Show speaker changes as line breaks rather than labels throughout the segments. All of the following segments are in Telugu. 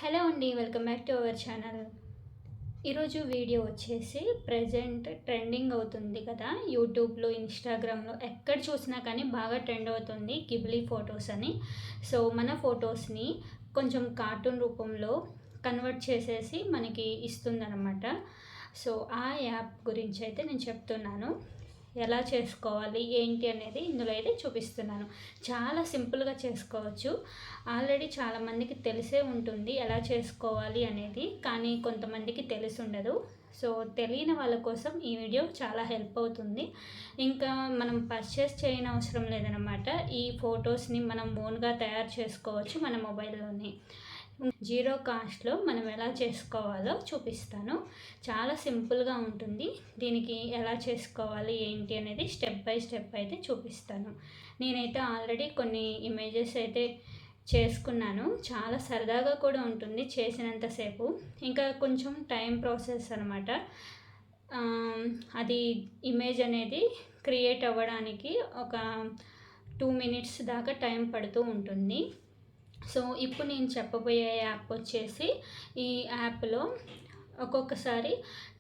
హలో అండి, welcome back to our channel. ఈరోజు వీడియో వచ్చేసి ప్రజెంట్ ట్రెండింగ్ అవుతుంది కదా, యూట్యూబ్లో, ఇన్స్టాగ్రామ్లో ఎక్కడ చూసినా కానీ బాగా ట్రెండ్ అవుతుంది గిబ్లీ ఫొటోస్ అని. సో మన ఫొటోస్ని కొంచెం కార్టూన్ రూపంలో కన్వర్ట్ చేసేసి మనకి ఇస్తుందన్నమాట. సో ఆ యాప్ గురించి అయితే నేను చెప్తున్నాను. ఎలా చేసుకోవాలి ఏంటి అనేది ఇందులో అయితే చూపిస్తున్నాను. చాలా సింపుల్గా చేసుకోవచ్చు. ఆల్రెడీ చాలామందికి తెలిసే ఉంటుంది ఎలా చేసుకోవాలి అనేది, కానీ కొంతమందికి తెలిసి ఉండదు. సో తెలియని వాళ్ళ కోసం ఈ వీడియో చాలా హెల్ప్ అవుతుంది. ఇంకా మనం పర్చేస్ చేయని అవసరం లేదనమాట. ఈ ఫొటోస్ని మనం ఓన్గా తయారు చేసుకోవచ్చు మన మొబైల్లోనే. జీరో కాస్ట్లో మనం ఎలా చేసుకోవాలో చూపిస్తాను. చాలా సింపుల్గా ఉంటుంది. దీనికి ఎలా చేసుకోవాలి ఏంటి అనేది స్టెప్ బై స్టెప్ అయితే చూపిస్తాను. నేనైతే ఆల్రెడీ కొన్ని ఇమేజెస్ అయితే చేసుకున్నాను. చాలా సరదాగా కూడా ఉంటుంది చేసినంతసేపు. ఇంకా కొంచెం టైం ప్రాసెస్ అనమాట. అది ఇమేజ్ అనేది క్రియేట్ అవ్వడానికి ఒక 2 మినిట్స్ దాకా టైం పడుతూ ఉంటుంది. సో ఇప్పుడు నేను చెప్పబోయే యాప్ వచ్చేసి, ఈ యాప్లో ఒక్కొక్కసారి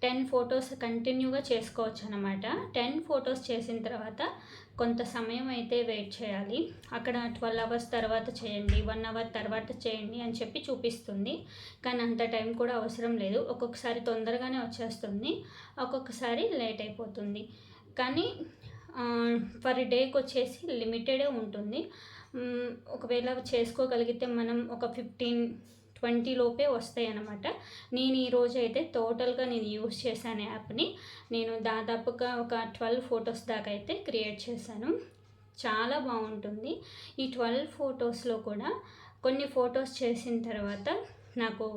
10 ఫొటోస్ కంటిన్యూగా చేసుకోవచ్చు అనమాట. 10 ఫొటోస్ చేసిన తర్వాత కొంత సమయం అయితే వెయిట్ చేయాలి. అక్కడ 12 అవర్స్ తర్వాత చేయండి, 1 అవర్ తర్వాత చేయండి అని చెప్పి చూపిస్తుంది. కానీ అంత టైం కూడా అవసరం లేదు. ఒక్కొక్కసారి తొందరగానే వచ్చేస్తుంది, ఒక్కొక్కసారి లేట్ అయిపోతుంది. కానీ పర్ డేకి వచ్చేసి లిమిటెడే ఉంటుంది. ఒకవేళ చేసుకోగలిగితే మనం ఒక 15-20 లోపే వస్తాయి అన్నమాట. నేను ఈరోజు అయితే టోటల్గా నేను యూస్ చేశాను యాప్ని. నేను దాదాపుగా ఒక 12 ఫొటోస్ దాకా అయితే క్రియేట్ చేశాను. చాలా బాగుంటుంది. ఈ 12 ఫొటోస్లో కూడా కొన్ని ఫొటోస్ చేసిన తర్వాత నాకు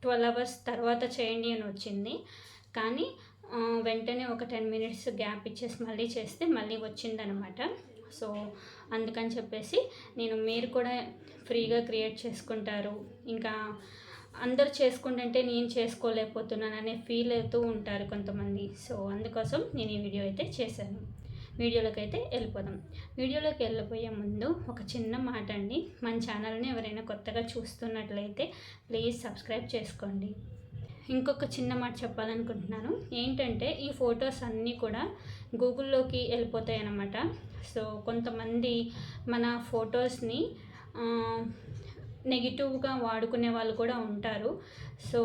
12 అవర్స్ తర్వాత చేయండి అని వచ్చింది. కానీ వెంటనే ఒక 10 మినిట్స్ గ్యాప్ ఇచ్చేసి మళ్ళీ చేస్తే మళ్ళీ వచ్చిందనమాట. సో అందుకని చెప్పేసి మీరు కూడా ఫ్రీగా క్రియేట్ చేసుకుంటారు. ఇంకా అందరు చేసుకుంటుంటే నేను చేసుకోలేకపోతున్నాను అనే ఫీల్ అవుతూ ఉంటారు కొంతమంది. సో అందుకోసం నేను ఈ వీడియో అయితే చేశాను. వీడియోలోకి అయితే వెళ్ళిపోదాం. వీడియోలోకి వెళ్ళిపోయే ముందు ఒక చిన్న మాట అండి, మన ఛానల్ని ఎవరైనా కొత్తగా చూస్తున్నట్లయితే ప్లీజ్ సబ్స్క్రైబ్ చేసుకోండి. ఇంకొక చిన్న మాట చెప్పాలనుకుంటున్నాను. ఏంటంటే ఈ ఫొటోస్ అన్నీ కూడా గూగుల్లోకి వెళ్ళిపోతాయి అన్నమాట. సో కొంతమంది మన ఫొటోస్ని నెగిటివ్గా వాడుకునే వాళ్ళు కూడా ఉంటారు. సో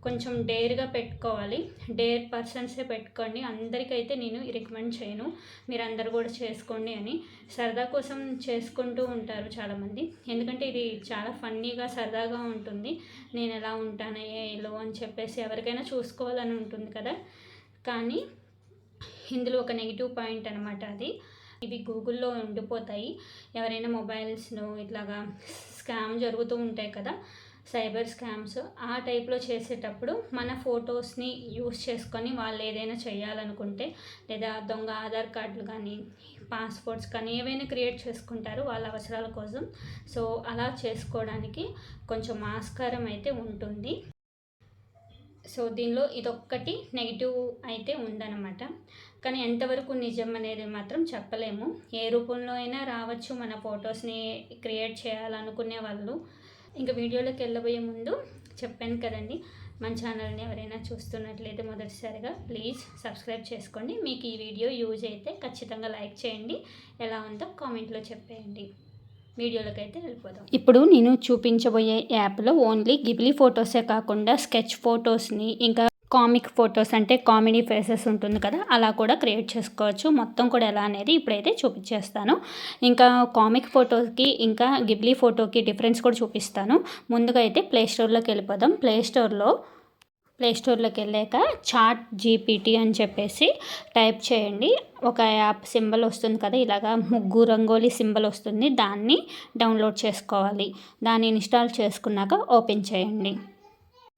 కొంచెం డేర్గా పెట్టుకోవాలి. డేర్ పర్సన్సే పెట్టుకోండి. అందరికైతే నేను రికమెండ్ చేయను, మీరందరూ కూడా చేసుకోండి అని. సరదా కోసం చేసుకుంటూ ఉంటారు చాలామంది. ఎందుకంటే ఇది చాలా ఫన్నీగా సరదాగా ఉంటుంది. నేను ఎలా ఉంటాను ఏలో అని చెప్పేసి ఎవరికైనా చూసుకోవాలని ఉంటుంది కదా. కానీ ఇందులో ఒక నెగిటివ్ పాయింట్ అనమాట అది. ఇవి గూగుల్లో ఉండిపోతాయి. ఎవరైనా మొబైల్స్ను ఇట్లాగా స్కామ్ జరుగుతూ ఉంటాయి కదా, సైబర్ స్కామ్స్, ఆ టైప్లో చేసేటప్పుడు మన ఫొటోస్ని యూస్ చేసుకొని వాళ్ళు ఏదైనా చేయాలనుకుంటే, లేదా దొంగ ఆధార్ కార్డులు కానీ పాస్పోర్ట్స్ కానీ ఏవైనా క్రియేట్ చేసుకుంటారు వాళ్ళ అవసరాల కోసం. సో అలా చేసుకోవడానికి కొంచెం ఆస్కారం అయితే ఉంటుంది. సో దీనిలో ఇదొక్కటి నెగిటివ్ అయితే ఉందన్నమాట. కానీ ఎంతవరకు నిజం అనేది మాత్రం చెప్పలేము. ఏ రూపంలో అయినా రావచ్చు మన ఫొటోస్ని క్రియేట్ చేయాలనుకునే వాళ్ళు. ఇంకా వీడియోలోకి వెళ్ళబోయే ముందు చెప్పాను కదండి, మన ఛానల్ని ఎవరైనా చూస్తున్నట్లయితే మొదటిసారిగా ప్లీజ్ సబ్స్క్రైబ్ చేసుకోండి. మీకు ఈ వీడియో యూజ్ అయితే ఖచ్చితంగా లైక్ చేయండి. ఎలా ఉందో కామెంట్లో చెప్పేయండి. వీడియోలోకి అయితే వెళ్ళిపోదాం. ఇప్పుడు నేను చూపించబోయే యాప్లో ఓన్లీ గిబ్లీ ఫొటోసే కాకుండా స్కెచ్ ఫొటోస్ని, ఇంకా కామిక్ ఫొటోస్ అంటే కామెడీ ఫేసెస్ ఉంటుంది కదా, అలా కూడా క్రియేట్ చేసుకోవచ్చు. మొత్తం కూడా ఎలా అనేది ఇప్పుడైతే చూపించేస్తాను. ఇంకా కామిక్ ఫొటోకి ఇంకా గిబ్లీ ఫోటోకి డిఫరెన్స్ కూడా చూపిస్తాను. ముందుగా అయితే ప్లేస్టోర్లోకి వెళ్ళిపోదాం. ప్లేస్టోర్లోకి వెళ్ళాక చాట్ జీపీటీ అని చెప్పేసి టైప్ చేయండి. ఒక యాప్ సింబల్ వస్తుంది కదా, ఇలాగా ముగ్గు రంగోలీ సింబల్ వస్తుంది. దాన్ని డౌన్లోడ్ చేసుకోవాలి. దాన్ని ఇన్స్టాల్ చేసుకున్నాక ఓపెన్ చేయండి.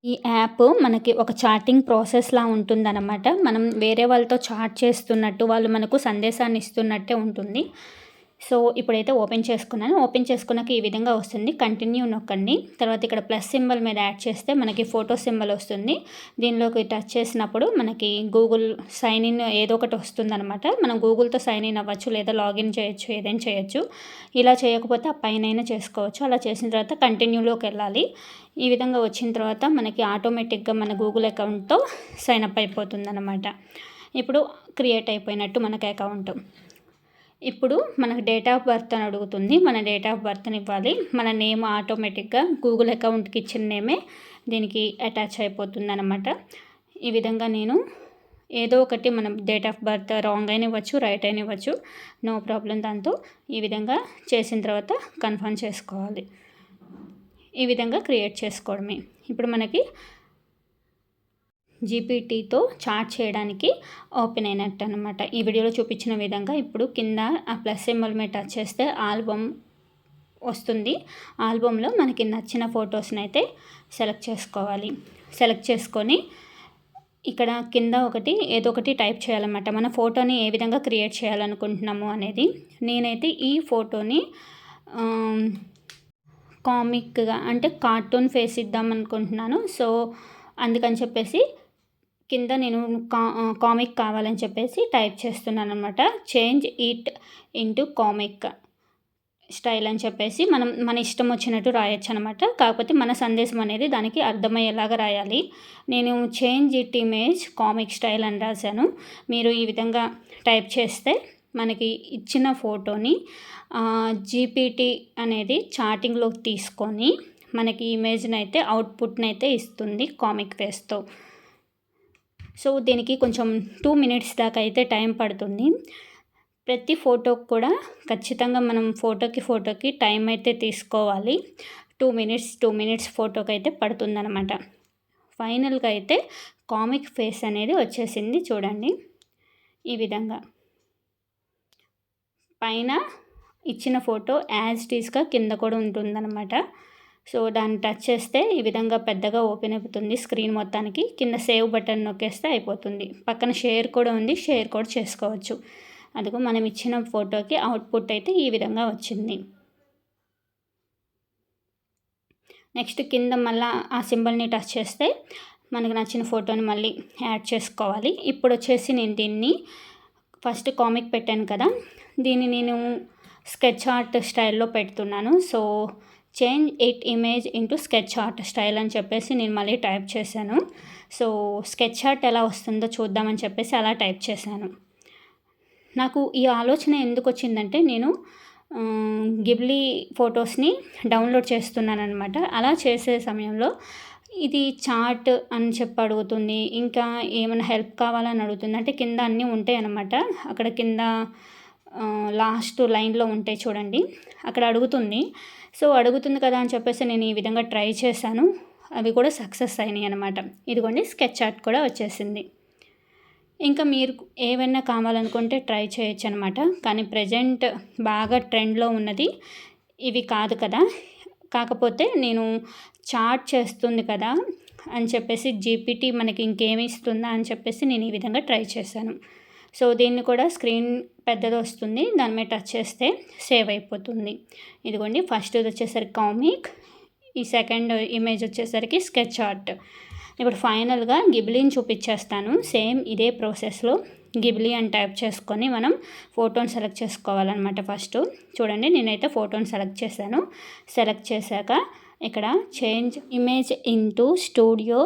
ఈ యాప్ మనకి ఒక చాటింగ్ ప్రాసెస్లా ఉంటుందన్నమాట. మనం వేరే వాళ్ళతో చాట్ చేస్తున్నట్టు, వాళ్ళు మనకు సందేశాన్ని ఇస్తున్నట్టే ఉంటుంది. సో ఇప్పుడైతే ఓపెన్ చేసుకున్నాను. ఓపెన్ చేసుకున్నాక ఈ విధంగా వస్తుంది. కంటిన్యూ నొక్కండి. తర్వాత ఇక్కడ ప్లస్ సింబల్ మీద యాడ్ చేస్తే మనకి ఫోటో సింబల్ వస్తుంది. దీనిలోకి టచ్ చేసినప్పుడు మనకి గూగుల్ సైన్ ఇన్ ఏదో ఒకటి వస్తుందన్నమాట. మనం గూగుల్తో సైన్ ఇన్ అవ్వచ్చు, లేదా లాగిన్ చేయొచ్చు, ఏదైనా చేయొచ్చు. ఇలా చేయకపోతే ఆ పైన చేసుకోవచ్చు. అలా చేసిన తర్వాత కంటిన్యూలోకి వెళ్ళాలి. ఈ విధంగా వచ్చిన తర్వాత మనకి ఆటోమేటిక్గా మన గూగుల్ అకౌంట్తో సైన్ అప్ అయిపోతుందన్నమాట. ఇప్పుడు క్రియేట్ అయిపోయినట్టు మనకి అకౌంట్. ఇప్పుడు మనకు డేట్ ఆఫ్ బర్త్ అని అడుగుతుంది. మన డేట్ ఆఫ్ బర్త్ని ఇవ్వాలి. మన నేమ్ ఆటోమేటిక్గా గూగుల్ అకౌంట్కి ఇచ్చిన నేమే దీనికి అటాచ్ అయిపోతుంది అన్నమాట. ఈ విధంగా నేను ఏదో ఒకటి మనం డేట్ ఆఫ్ బర్త్ రాంగ్ అయిన ఇవ్వచ్చు, రైట్ అయిన ఇవ్వచ్చు, నో ప్రాబ్లం. దాంతో ఈ విధంగా చేసిన తర్వాత కన్ఫర్మ్ చేసుకోవాలి. ఈ విధంగా క్రియేట్ చేసుకోవడమే. ఇప్పుడు మనకి జీపీటీతో చాట్ చేయడానికి ఓపెన్ అయినట్టు అనమాట. ఈ వీడియోలో చూపించిన విధంగా ఇప్పుడు కింద ఆ ప్లస్ సింబల్ మీద టచ్ చేస్తే ఆల్బమ్ వస్తుంది. ఆల్బంలో మనకి నచ్చిన ఫొటోస్ని అయితే సెలెక్ట్ చేసుకోవాలి. సెలెక్ట్ చేసుకొని ఇక్కడ కింద ఏదో ఒకటి టైప్ చేయాలన్నమాట. మన ఫోటోని ఏ విధంగా క్రియేట్ చేయాలనుకుంటున్నాము అనేది. నేనైతే ఈ ఫోటోని కామిక్గా అంటే కార్టూన్ ఫేస్ ఇద్దాం అనుకుంటున్నాను. సో అందుకని చెప్పేసి కింద నేను కామిక్ కావాలని చెప్పేసి టైప్ చేస్తున్నాను అనమాట. Change it into comic style అని చెప్పేసి మన ఇష్టం వచ్చినట్టు రాయొచ్చు అనమాట. కాకపోతే మన సందేశం అనేది దానికి అర్థమయ్యేలాగా రాయాలి. నేను change it image comic style అని రాశాను. మీరు ఈ విధంగా టైప్ చేస్తే మనకి ఇచ్చిన ఫోటోని జీపీటీ అనేది చాటింగ్లోకి తీసుకొని మనకి ఇమేజ్ని అయితే అవుట్పుట్ని అయితే ఇస్తుంది కామిక్ ఫేస్తో. సో దీనికి కొంచెం 2 minutes దాకా అయితే టైం పడుతుంది. ప్రతి ఫోటోకి కూడా ఖచ్చితంగా మనం ఫోటోకి టైం అయితే తీసుకోవాలి. 2 minutes ఫోటోకి అయితే పడుతుందన్నమాట. ఫైనల్గా అయితే కామిక్ ఫేస్ అనేది వచ్చేసింది చూడండి. ఈ విధంగా పైన ఇచ్చిన ఫోటో యాజ్ ఇట్ ఈస్గా కింద కూడా ఉంటుందన్నమాట. సో దాన్ని టచ్ చేస్తే ఈ విధంగా పెద్దగా ఓపెన్ అవుతుంది స్క్రీన్ మొత్తానికి. కింద సేవ్ బటన్ నొక్కేస్తే అయిపోతుంది. పక్కన షేర్ కూడా ఉంది, షేర్ కూడా చేసుకోవచ్చు. అదిగో మనం ఇచ్చిన ఫోటోకి అవుట్పుట్ అయితే ఈ విధంగా వచ్చింది. నెక్స్ట్ కింద మళ్ళీ ఆ సింబల్ని టచ్ చేస్తే మనకు నచ్చిన ఫోటోని మళ్ళీ యాడ్ చేసుకోవాలి. ఇప్పుడు వచ్చేసి నేను దీన్ని ఫస్ట్ కామిక్ పెట్టాను కదా, దీన్ని నేను స్కెచ్ ఆర్ట్ స్టైల్లో పెడుతున్నాను. So change it image into sketch art style అని చెప్పేసి నేను మళ్ళీ టైప్ చేశాను. సో స్కెచ్ ఆర్ట్ ఎలా వస్తుందో చూద్దామని చెప్పేసి అలా టైప్ చేశాను. నాకు ఈ ఆలోచన ఎందుకు వచ్చిందంటే నేను గిబ్లీ ఫొటోస్ని డౌన్లోడ్ చేస్తున్నాను అనమాట. అలా చేసే సమయంలో ఇది చార్ట్ అని చెప్పి అడుగుతుంది, ఇంకా ఏమైనా హెల్ప్ కావాలని అడుగుతుంది. అంటే కింద అన్నీ ఉంటాయి అన్నమాట. అక్కడ కింద లాస్ట్ లైన్లో ఉంటాయి చూడండి, అక్కడ అడుగుతుంది. సో అడుగుతుంది కదా అని చెప్పేసి నేను ఈ విధంగా ట్రై చేశాను. అవి కూడా సక్సెస్ అయినాయి అనమాట. ఇదిగోండి స్కెచ్ ఆర్ట్ కూడా వచ్చేసింది. ఇంకా మీరు ఏవైనా కావాలనుకుంటే ట్రై చేయొచ్చు అనమాట. కానీ ప్రజెంట్ బాగా ట్రెండ్లో ఉన్నది ఇవి కాదు కదా. కాకపోతే నేను చాట్ చేస్తుంది కదా అని చెప్పేసి జీపీటీ మనకి ఇంకేమి ఇస్తుందా అని చెప్పేసి నేను ఈ విధంగా ట్రై చేశాను. సో దీన్ని కూడా స్క్రీన్ పెద్దది వస్తుంది, దాని మీద టచ్ చేస్తే సేవ్ అయిపోతుంది. ఇదిగోండి ఫస్ట్ వచ్చేసరికి కామిక్, ఈ సెకండ్ ఇమేజ్ వచ్చేసరికి స్కెచ్ ఆర్ట్. ఇప్పుడు ఫైనల్గా గిబ్లీని చూపించేస్తాను. సేమ్ ఇదే ప్రాసెస్లో గిబ్లీ అని టైప్ చేసుకొని మనం ఫోటోని సెలెక్ట్ చేసుకోవాలన్నమాట. ఫస్ట్ చూడండి నేనైతే ఫోటోని సెలెక్ట్ చేశాను. సెలెక్ట్ చేశాక ఇక్కడ change image into studio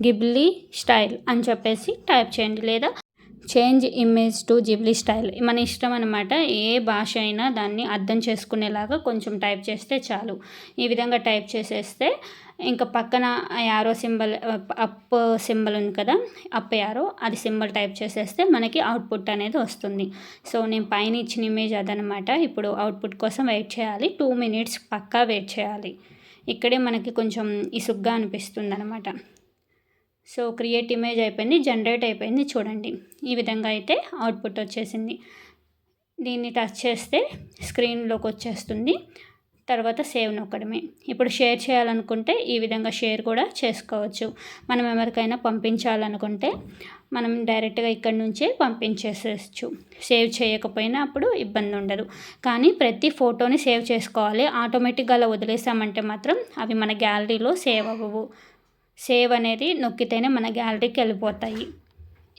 Ghibli style అని చెప్పేసి టైప్ చేయండి, లేదా change image to Ghibli style మన ఇష్టం అనమాట. ఏ భాష అయినా దాన్ని అర్థం చేసుకునేలాగా కొంచెం టైప్ చేస్తే చాలు. ఈ విధంగా టైప్ చేసేస్తే ఇంకా పక్కన యారో సింబల్, అప్ సింబల్ ఉంది కదా, అప్ యారో, అది సింబల్ టైప్ చేసేస్తే మనకి అవుట్పుట్ అనేది వస్తుంది. సో నేను పైన ఇచ్చిన ఇమేజ్ అదనమాట. ఇప్పుడు అవుట్పుట్ కోసం వెయిట్ చేయాలి. 2 minutes పక్కా వెయిట్ చేయాలి. ఇక్కడే మనకి కొంచెం ఇసుగ్గా అనిపిస్తుంది అనమాట. సో క్రియేట్ ఇమేజ్ అయిపోయింది, జనరేట్ అయిపోయింది చూడండి. ఈ విధంగా అయితే అవుట్పుట్ వచ్చేసింది. దీన్ని టచ్ చేస్తే స్క్రీన్లోకి వచ్చేస్తుంది. తర్వాత సేవ్ నొక్కడమే. ఇప్పుడు షేర్ చేయాలనుకుంటే ఈ విధంగా షేర్ కూడా చేసుకోవచ్చు. మనం ఎవరికైనా పంపించాలనుకుంటే మనం డైరెక్ట్గా ఇక్కడి నుంచే పంపించేసేయచ్చు. సేవ్ చేయకపోయినా అప్పుడు ఇబ్బంది ఉండదు. కానీ ప్రతి ఫోటోని సేవ్ చేసుకోవాలి. ఆటోమేటిక్గా అలా వదిలేసామంటే మాత్రం అవి మన గ్యాలరీలో సేవ్ అవ్వవు. సేవ్ అనేది నొక్కితేనే మన గ్యాలరీకి వెళ్ళిపోతాయి.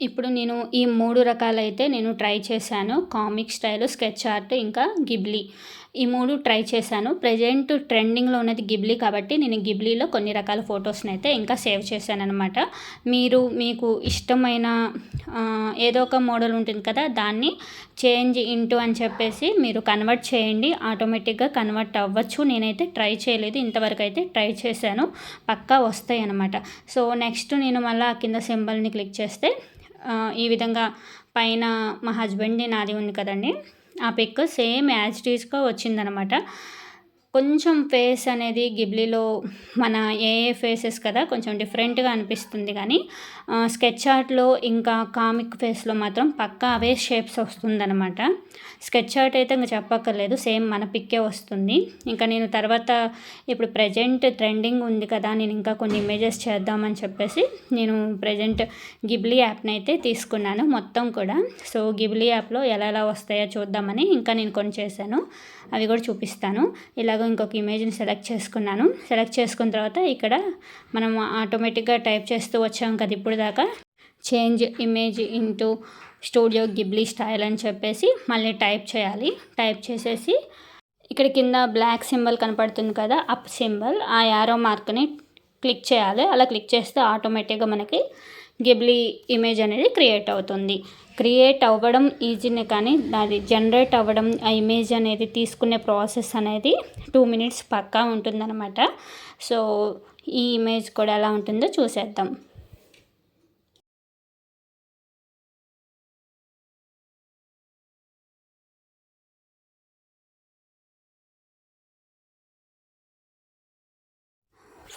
ఇప్పుడు నేను ఈ 3 రకాలైతే నేను ట్రై చేశాను. కామిక్ స్టైల్, స్కెచ్ ఆర్ట్, ఇంకా గిబ్లీ. ఈ 3 ట్రై చేశాను. ప్రెజెంట్ ట్రెండింగ్లో ఉన్నది గిబ్లీ కాబట్టి నేను గిబ్లీలో కొన్ని రకాల ఫొటోస్ని అయితే ఇంకా సేవ్ చేశానన్నమాట. మీకు ఇష్టమైన ఏదో ఒక మోడల్ ఉంటుంది కదా, దాన్ని చేంజ్ ఇంటూ అని చెప్పేసి మీరు కన్వర్ట్ చేయండి. ఆటోమేటిక్గా కన్వర్ట్ అవ్వచ్చు. నేనైతే ట్రై చేయలేదు, ఇంతవరకు అయితే ట్రై చేశాను. పక్కా వస్తాయి అన్నమాట. సో నెక్స్ట్ నేను మళ్ళీ కింద సింబల్ని క్లిక్ చేస్తే ఈ విధంగా పైన మా హస్బెండ్ది నాది ఉంది కదండి, ఆ పిక్ సేమ్ యాజ్ ఇట్ ఈస్గా వచ్చిందనమాట. కొంచెం ఫేస్ అనేది గిబ్లీలో మన ఫేసెస్ కదా, కొంచెం డిఫరెంట్గా అనిపిస్తుంది. కానీ స్కెచ్ ఆర్ట్లో ఇంకా కామిక్ ఫేస్లో మాత్రం పక్కా అవే షేప్స్ వస్తుందన్నమాట. స్కెచ్ ఆర్ట్ అయితే ఇంకా చెప్పక్కర్లేదు, సేమ్ మన పిక్కే వస్తుంది. ఇంకా నేను తర్వాత ఇప్పుడు ప్రజెంట్ ట్రెండింగ్ ఉంది కదా, నేను ఇంకా కొన్ని ఇమేజెస్ చేద్దామని చెప్పేసి నేను ప్రజెంట్ గిబ్లీ యాప్ని అయితే తీసుకున్నాను మొత్తం కూడా. సో గిబ్లీ యాప్లో ఎలా వస్తాయో చూద్దామని ఇంకా నేను కొన్ని చేశాను, అవి కూడా చూపిస్తాను. ఇలాగ ఇంకొక ఇమేజ్ని సెలెక్ట్ చేసుకున్నాను. సెలెక్ట్ చేసుకున్న తర్వాత ఇక్కడ మనం ఆటోమేటిక్గా టైప్ చేస్తూ వచ్చాం కదా ఇప్పుడు దాకా, change image into studio Ghibli style అని చెప్పేసి మళ్ళీ టైప్ చేయాలి. టైప్ చేసేసి ఇక్కడ కింద బ్లాక్ సింబల్ కనపడుతుంది కదా, అప్ సింబల్, ఆ యారో మార్క్ని క్లిక్ చేయాలి. అలా క్లిక్ చేస్తే ఆటోమేటిక్గా మనకి గిబ్లీ ఇమేజ్ అనేది క్రియేట్ అవుతుంది. క్రియేట్ అవ్వడం ఈజీనే, కానీ అది జనరేట్ అవ్వడం, ఆ ఇమేజ్ అనేది తీసుకునే ప్రాసెస్ అనేది 2 minutes పక్కా ఉంటుందన్నమాట. సో ఈ ఇమేజ్ కూడా ఎలా ఉంటుందో చూసేద్దాం.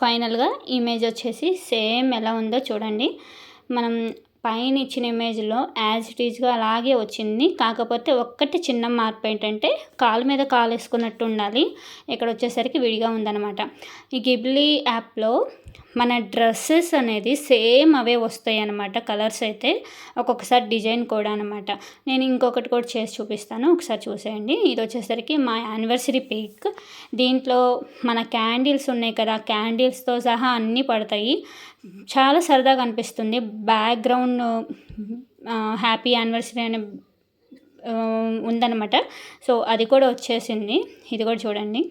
ఫైనల్గా ఇమేజ్ వచ్చేసి సేమ్ ఎలా ఉందో చూడండి. మనం పైన ఇచ్చిన ఇమేజ్లో యాజ్ ఇట్ ఈజ్గా అలాగే వచ్చింది. కాకపోతే ఒక్కటి చిన్న మార్పు ఏంటంటే కాలు మీద కాలు వేసుకున్నట్టు ఉండాలి, ఇక్కడ వచ్చేసరికి విడిగా ఉందన్నమాట. ఈ గిబ్లీ యాప్లో మన డ్రెస్సెస్ అనేది సేమ్ అవే వస్తాయి అన్నమాట. కలర్స్ అయితే ఒక్కొక్కసారి డిజైన్ కూడా అనమాట. నేను ఇంకొకటి కూడా చేసి చూపిస్తాను, ఒకసారి చూసేయండి. ఇది వచ్చేసరికి మా యానివర్సరీ పిక్. దీంట్లో మన క్యాండిల్స్ ఉన్నాయి కదా, క్యాండిల్స్తో సహా అన్నీ పడతాయి. చాలా సరదాగా అనిపిస్తుంది. బ్యాక్గ్రౌండ్ హ్యాపీ యానివర్సరీ అనే ఉందన్నమాట. సో అది కూడా వచ్చేసింది, ఇది కూడా చూడండి.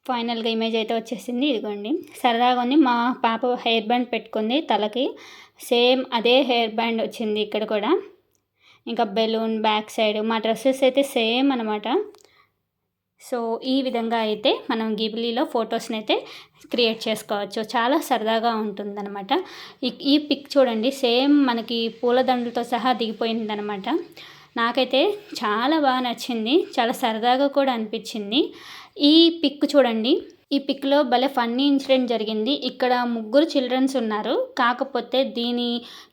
ఫైనల్గా ఇమేజ్ అయితే వచ్చేసింది, ఇదిగోండి. సరదాగా ఉంది. మా పాప హెయిర్ బ్యాండ్ పెట్టుకుంది తలకి, సేమ్ అదే హెయిర్ బ్యాండ్ వచ్చింది ఇక్కడ కూడా. ఇంకా బెలూన్ బ్యాక్ సైడ్, మా డ్రెస్సెస్ అయితే సేమ్ అనమాట. సో ఈ విధంగా అయితే మనం గిబ్లీలో ఫొటోస్ని అయితే క్రియేట్ చేసుకోవచ్చు. చాలా సరదాగా ఉంటుందన్నమాట. ఈ పిక్ చూడండి, సేమ్ మనకి పూలదండలతో సహా దిగిపోయిందనమాట. నాకైతే చాలా బాగా నచ్చింది, చాలా సరదాగా కూడా అనిపించింది. ఈ పిక్ చూడండి, ఈ పిక్లో భలే ఫన్నీ ఇన్సిడెంట్ జరిగింది. ఇక్కడ 3 చిల్డ్రన్స్ ఉన్నారు, కాకపోతే దీని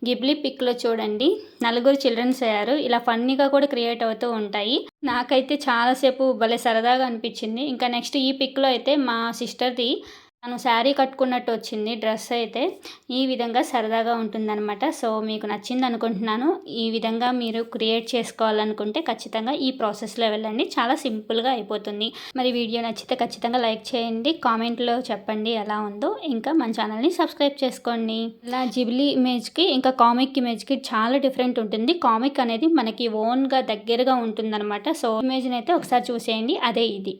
గిబ్లీ పిక్లో చూడండి 4 చిల్డ్రన్స్ అయ్యారు. ఇలా ఫన్నీగా కూడా క్రియేట్ అవుతూ ఉంటాయి. నాకైతే చాలాసేపు భలే సరదాగా అనిపించింది. ఇంకా నెక్స్ట్ ఈ పిక్లో అయితే మా సిస్టర్ది తను శారీ కట్టుకున్నట్టు వచ్చింది డ్రెస్ అయితే. ఈ విధంగా సరదాగా ఉంటుందన్నమాట. సో మీకు నచ్చింది అనుకుంటున్నాను. ఈ విధంగా మీరు క్రియేట్ చేసుకోవాలనుకుంటే ఖచ్చితంగా ఈ ప్రాసెస్లో వెళ్ళండి, చాలా సింపుల్గా అయిపోతుంది. మరి వీడియో నచ్చితే ఖచ్చితంగా లైక్ చేయండి, కామెంట్లో చెప్పండి ఎలా ఉందో. ఇంకా మన ఛానల్ని సబ్స్క్రైబ్ చేసుకోండి. ఇలా గిబ్లీ ఇమేజ్కి ఇంకా కామిక్ ఇమేజ్కి చాలా డిఫరెంట్ ఉంటుంది. కామిక్ అనేది మనకి ఓన్గా దగ్గరగా ఉంటుందన్నమాట. సో ఇమేజ్ని అయితే ఒకసారి చూసేయండి, అదే ఇది.